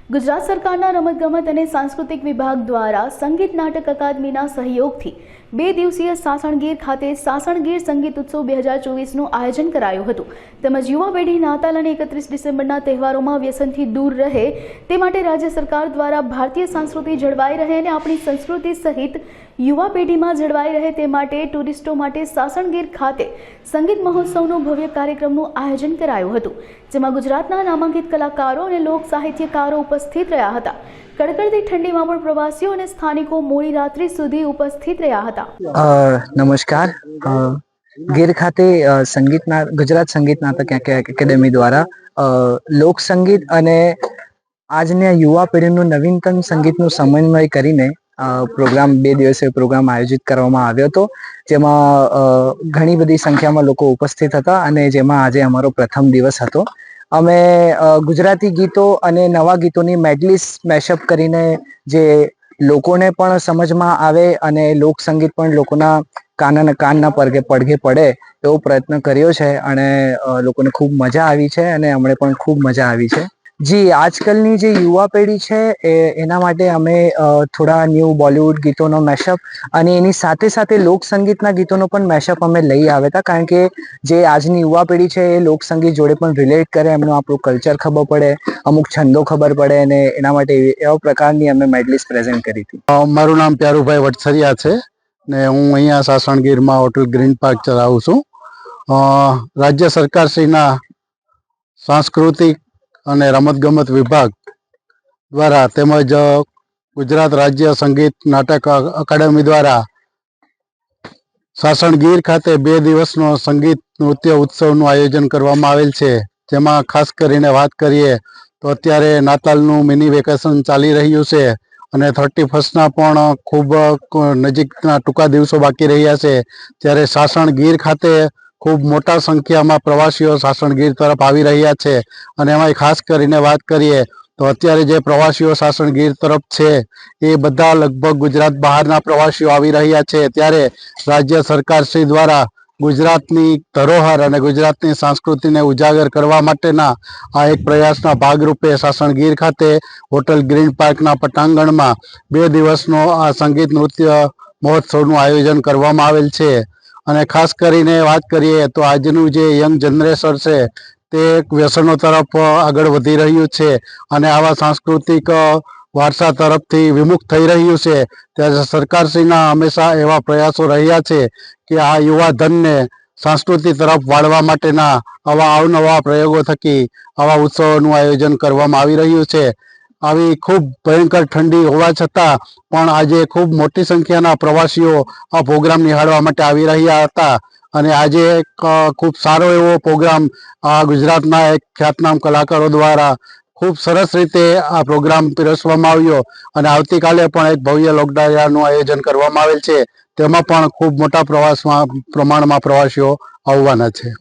ગુજરાત સરકારના રમતગમત અને સાંસ્કૃતિક વિભાગ દ્વારા સંગીત નાટક અકાદમીના સહયોગથી 2 દિવસીય સાસણગીર ખાતે સાસણગીર સંગીત ઉત્સવ 2024નું આયોજન કરાયું હતું તેમજ યુવા પેઢી નાતાલ અને 31 ડિસેમ્બરના તહેવારોમાં વ્યસનથી દૂર રહે તે માટે રાજ્ય સરકાર દ્વારા ભારતીય સંસ્કૃતિ જળવાઈ રહે અને આપણી સંસ્કૃતિ સહિત યુવા પેઢીમાં જળવાઈ રહે તે માટે ટુરિસ્ટો માટે સાસણગીર ખાતે સંગીત મહોત્સવનો ભવ્ય કાર્યક્રમનું આયોજન કરાયું હતું જેમાં ગુજરાતના નામાંકિત કલાકારો અને લોક સાહિત્યકારો ઉપસ્થિત રહ્યા હતા। કડકડતી ઠંડીમાં પણ પ્રવાસીઓ અને સ્થાનિકો મોડી રાત્રિ સુધી ઉપસ્થિત રહ્યા હતા। નમસ્કાર, ગીર ખાતે ગુજરાત સંગીત નાટક એકેડેમી દ્વારા લોક સંગીત અને આજના યુવા પેઢીનું નવીનતમ સંગીતનું સમન્વય કરીને પ્રોગ્રામ 2 દિવસીય પ્રોગ્રામ આયોજિત કરવામાં આવ્યો હતો જેમાં ઘણી બધી સંખ્યામાં લોકો ઉપસ્થિત હતા અને જેમાં આજે અમારો પ્રથમ દિવસ હતો। અમે ગુજરાતી ગીતો અને નવા ગીતોની મેડલીસ મેશઅપ કરીને જે લોકોને પણ સમજમાં આવે અને લોક સંગીત પણ લોકોના કાનના પડઘે પડે એવો પ્રયત્ન કર્યો છે અને લોકોને ખૂબ મજા આવી છે અને અમને પણ ખૂબ મજા આવી છે। જી, આજકાલની જે યુવા પેઢી છે એના માટે અમે થોડા ન્યૂ બોલિવૂડ ગીતોનો મેશઅપ અને એની સાથે સાથે લોક સંગીતના ગીતોનો પણ મેશઅપ અમે લઈ આવ્યા હતા કારણ કે જે આજની યુવા પેઢી છે એ લોક સંગીત જોડે પણ રિલેટ કરે, એમનું આપણું કલ્ચર ખબર પડે, અમુક છંદો ખબર પડે અને એના માટે એવા પ્રકારની અમે મેડલીસ પ્રેઝન્ટ કરી હતી। મારું નામ પ્યારુભાઈ વટસરિયા છે ને હું અહીંયા સાસણગીરમાં હોટલ ગ્રીન પાર્ક ચલાવું છું। રાજ્ય સરકારશ્રીના સાંસ્કૃતિક અને રમતગમત વિભાગ દ્વારા તેમજ ગુજરાત રાજ્ય સંગીત નાટક અકાદમી દ્વારા સાસણગીર ખાતે 2 દિવસનો સંગીત નૃત્ય ઉત્સવનું આયોજન કરવામાં આવેલ છે જેમાં ખાસ કરીને વાત કરીએ તો અત્યારે નાતાલનું મિની વેકેશન ચાલી રહ્યું છે અને 31ના પણ ખૂબ નજીકના ટૂંકા દિવસો બાકી રહ્યા છે ત્યારે સાસણગીર ખાતે ખૂબ મોટા સંખ્યામાં પ્રવાસીઓ સાસણગીર તરફ આવી રહ્યા છે અને એમાં ખાસ કરીને વાત કરીએ તો અત્યારે જે પ્રવાસીઓ સાસણગીર તરફ છે એ બધા લગભગ ગુજરાત બહારના પ્રવાસીઓ આવી રહ્યા છે ત્યારે રાજ્ય સરકારશ્રી દ્વારા ગુજરાતની ધરોહર અને ગુજરાતની સંસ્કૃતિને ઉજાગર કરવા માટેના આ એક પ્રયાસના ભાગરૂપે સાસણગીર ખાતે હોટલ ગ્રીન પાર્કના પટાંગણમાં 2 દિવસનો આ સંગીત નૃત્ય મહોત્સવનું આયોજન કરવામાં આવેલ છે અને ખાસ કરીને વાત કરીએ તો આજનું જે યંગ જનરેશન છે તે વ્યસનો તરફ આગળ વધી રહ્યું છે અને આવા સાંસ્કૃતિક વારસા તરફથી વિમુખ થઈ રહ્યું છે ત્યારે સરકારશ્રીના હંમેશા એવા પ્રયાસો રહ્યા છે કે આ યુવા ધનને સંસ્કૃતિ તરફ વાળવા માટેના આવા અવનવા પ્રયોગો થકી આવા ઉત્સવોનું આયોજન કરવામાં આવી રહ્યું છે। આવી ખૂબ ભયંકર ઠંડી હોવા છતાં પણ આજે ખૂબ મોટી સંખ્યાના પ્રવાસીઓ આ પ્રોગ્રામ નિહાળવા માટે આવી રહ્યા હતા અને આજે ખૂબ સારો એવો પ્રોગ્રામ ગુજરાતના એક ખ્યાતનામ કલાકારો દ્વારા ખૂબ સરસ રીતે આ પ્રોગ્રામ પીરસવામાં આવ્યો અને આવતીકાલે પણ એક ભવ્ય લોકડાયરાનું આયોજન કરવામાં આવેલ છે તેમાં પણ ખૂબ મોટા પ્રમાણમાં પ્રવાસીઓ આવવાના છે।